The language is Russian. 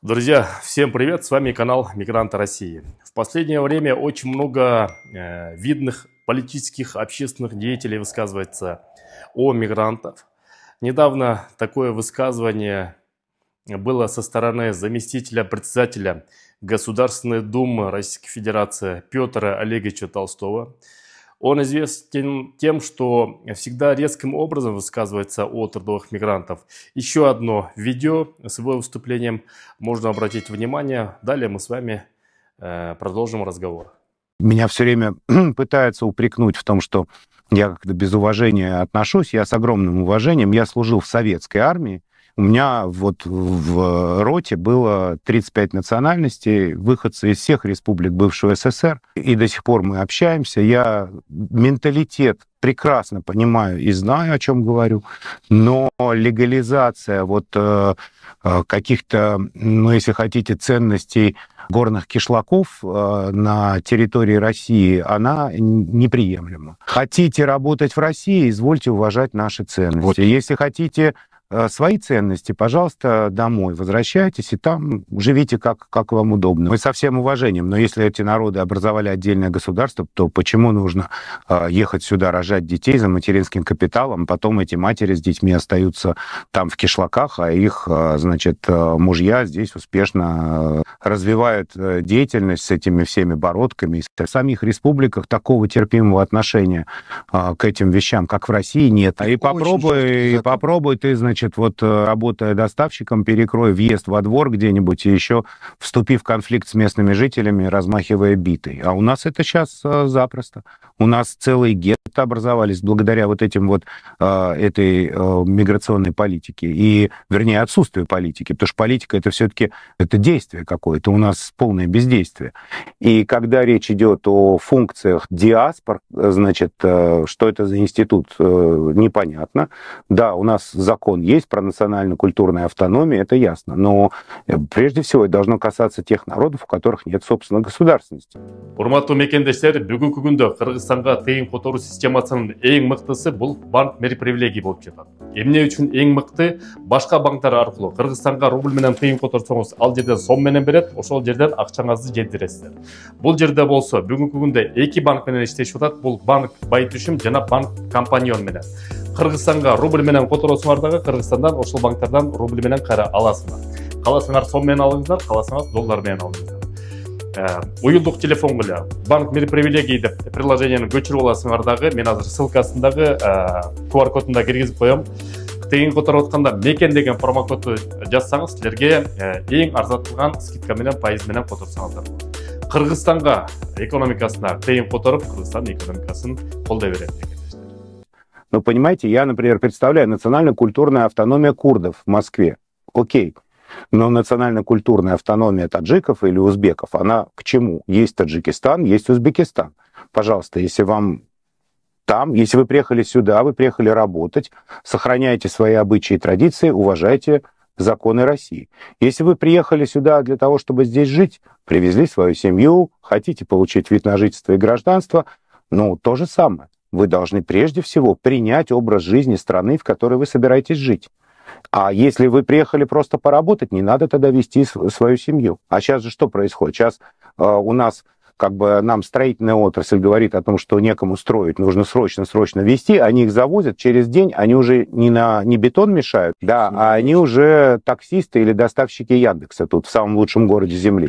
Друзья, всем привет! С вами канал Мигранты России. В последнее время очень много видных политических, общественных деятелей высказывается о мигрантах. Недавно такое высказывание было со стороны заместителя председателя Государственной Думы Российской Федерации Петра Олеговича Толстого. Он известен тем, что всегда резким образом высказывается о трудовых мигрантах. Еще одно видео с его выступлением можно обратить внимание. Далее мы с вами продолжим разговор. Меня все время пытаются упрекнуть в том, что я как-то без уважения отношусь. Я с огромным уважением. Я служил в советской армии. У меня вот в роте было 35 национальностей, выходцы из всех республик бывшего СССР. И до сих пор мы общаемся. Я менталитет прекрасно понимаю и знаю, о чем говорю. Но легализация вот каких-то, ну, если хотите, ценностей горных кишлаков на территории России, она неприемлема. Хотите работать в России, извольте уважать наши ценности. Вот. Если хотите свои ценности, пожалуйста, домой возвращайтесь и там живите как вам удобно. Мы со всем уважением, но если эти народы образовали отдельное государство, то почему нужно ехать сюда, рожать детей за материнским капиталом, потом эти матери с детьми остаются там в кишлаках, а их, значит, мужья здесь успешно развивают деятельность с этими всеми бородками. В самих республиках такого терпимого отношения к этим вещам, как в России, нет. И попробуй ты, значит, вот работая доставщиком, перекрой въезд во двор где-нибудь и еще вступив в конфликт с местными жителями, размахивая битой. А у нас это сейчас запросто. У нас целые гетто образовались благодаря вот этим вот этой миграционной политике. И, вернее, отсутствию политики. Потому что политика это все-таки это действие какое-то. У нас полное бездействие. И когда речь идет о функциях диаспор, значит, что это за институт, непонятно. Да, у нас закон есть про национально-культурную автономию, это ясно. Но прежде всего это должно касаться тех народов, у которых нет собственной государственности. Урматтуу мекендештер, бүгүнкү күндө Кыргызстанга тыйын которуу системасынын эң мыктысы бул банк привилегий болуп жатат. Эмне үчүн эң мыкты? Башка банктар аркылуу Кыргызстанга рубль менен тыйын которсоңуз, ал жерден сом менен берет, ошол жерден акчаңызды жеткиресиздер. Бул жерде болсо бүгүнкү күндө эки банк менен иштешип атат. Бул банк Байтүшүм жана банк Компаньон менен. Кыргызстанга рубль менен которосуңар дагы Кыргызстандан ошол банктардан рубль менен кайра аласыңар. Каласыңар сом менен алыңыздар, каласаңар доллар менен алыңыздар. Уюлдук телефон эле банк привилегий деп приложениени көчүрүп аласыңар дагы. Мен азыр ссылкасындагы QR кодунда киргизип коем. Тыйын которуп атканда мекен деген промокодду жазсаңыз, силерге эң арзатылган скидка менен пайыз менен которсоңуздар болот. Кыргызстанга экономикасына тыйын которуп, Кыргызстан экономикасын колдой берет. Ну, понимаете, я, например, представляю национально-культурная автономия курдов в Москве. Окей. Но национально-культурная автономия таджиков или узбеков, она к чему? Есть Таджикистан, есть Узбекистан. Пожалуйста, если вам там, если вы приехали сюда, вы приехали работать, сохраняйте свои обычаи и традиции, уважайте законы России. Если вы приехали сюда для того, чтобы здесь жить, привезли свою семью, хотите получить вид на жительство и гражданство, ну, то же самое. Вы должны прежде всего принять образ жизни страны, в которой вы собираетесь жить. А если вы приехали просто поработать, не надо тогда вести свою семью. А сейчас же что происходит? Сейчас у нас как бы нам строительная отрасль говорит о том, что некому строить, нужно срочно вести, они их завозят, через день они уже не бетон мешают, да, а они уже таксисты или доставщики Яндекса тут в самом лучшем городе Земли.